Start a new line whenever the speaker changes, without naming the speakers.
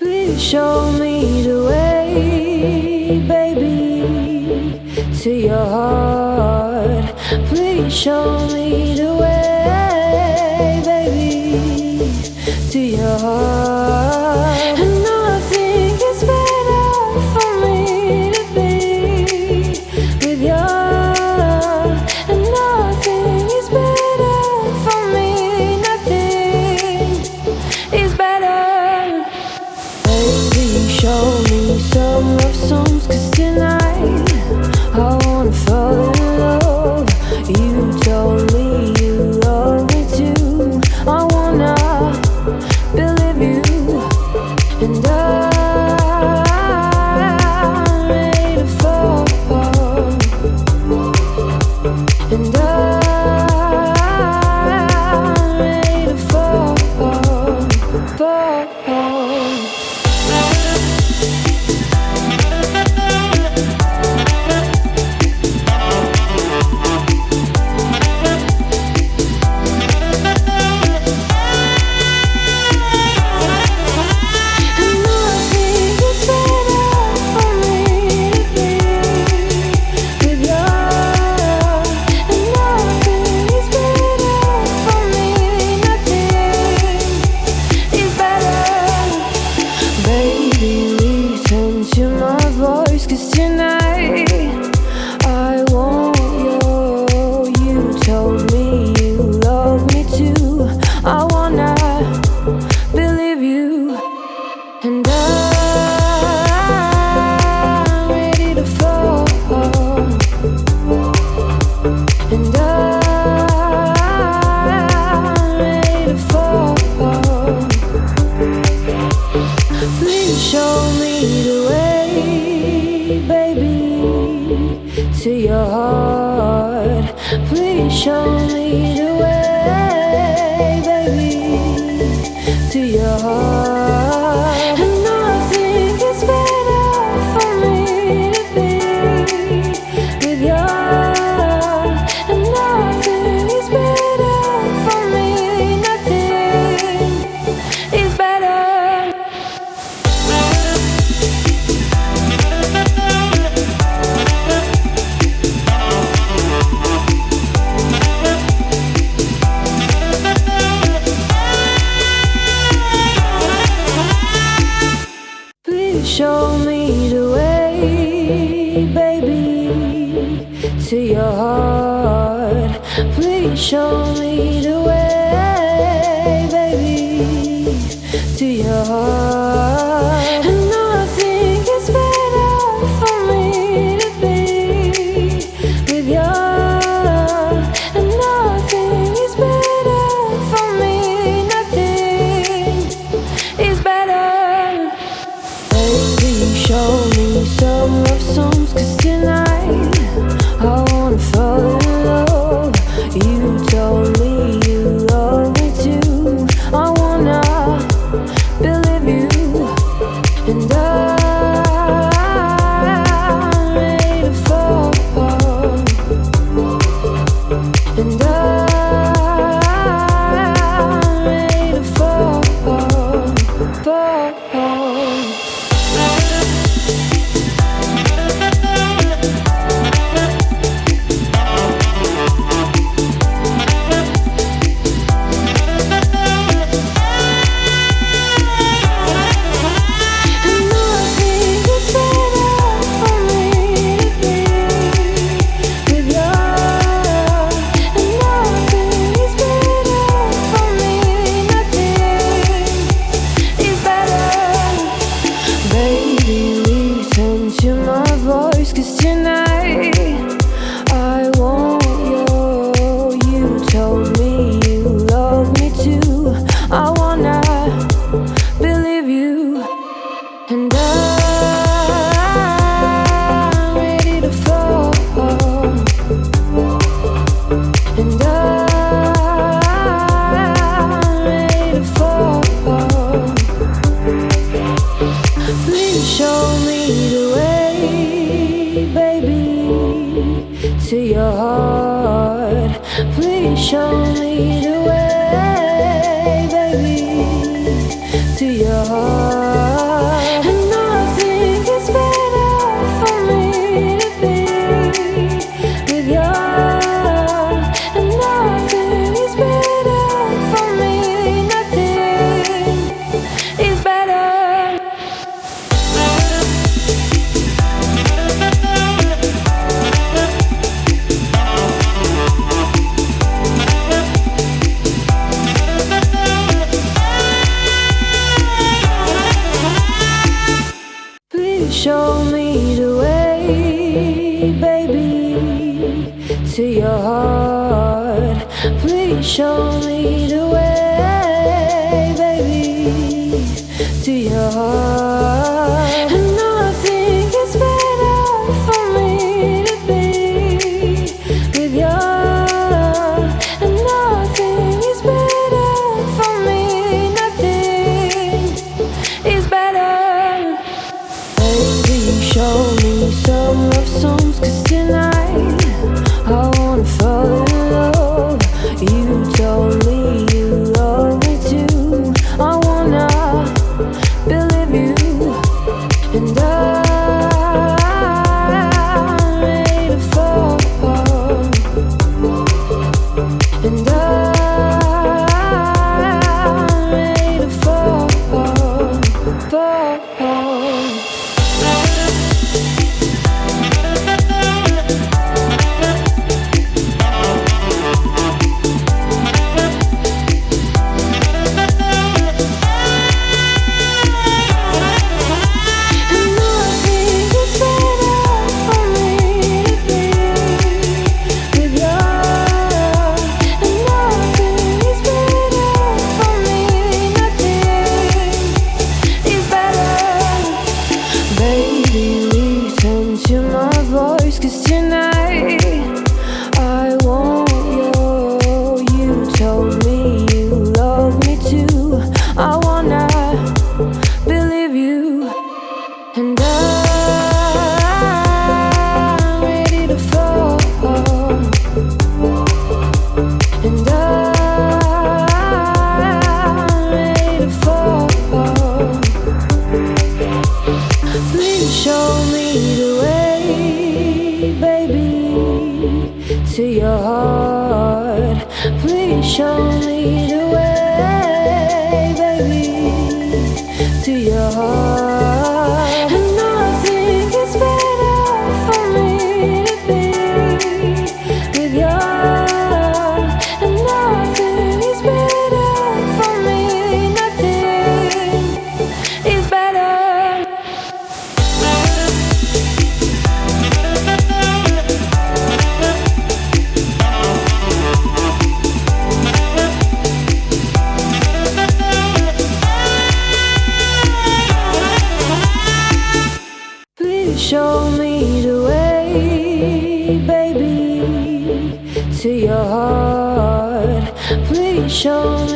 Please show me the way, baby, to your heart. Please show me the way, baby, to your heart. And nothing is better for me to be with you. And nothing is better for me. Nothing is better. Baby, show me some love songs, 'cause tonight I wanna fall in love. You told me you love me too. I wanna believe you. And I'm ready to fall. And I'm ready to fall. To your heart, please show me the way, baby, to your heart. And nothing is better for me to be with you. And nothing is better for me. Nothing is better. Show me the way, baby, to your heart. Please show me the way, baby, to your heart. And nothing is better for me to be with you. And nothing is better for me. Nothing is better. Show me some love songs, 'cause tonight I wanna fall in love. You told me you love me too. I wanna believe you. And I'm ready to fall. And I'm ready to fall. To your heart, please show me the way, baby, to your heart. show me the way, baby, to your heart. Please show me the way, baby, to your heart. And I think it's better for me to be with you. And nothing is better for me, nothing is better. Baby, show me some love songs, 'cause tonight I wanna fall in love. You told me you love me too. I wanna believe you. And I'm ready to fall. And I'm ready to fall. To your heart, please show me the way, baby, to your heart. And I think it's better for me to be with you. And nothing is better for me, nothing is better. Show me the way, baby, to your heart. Please show me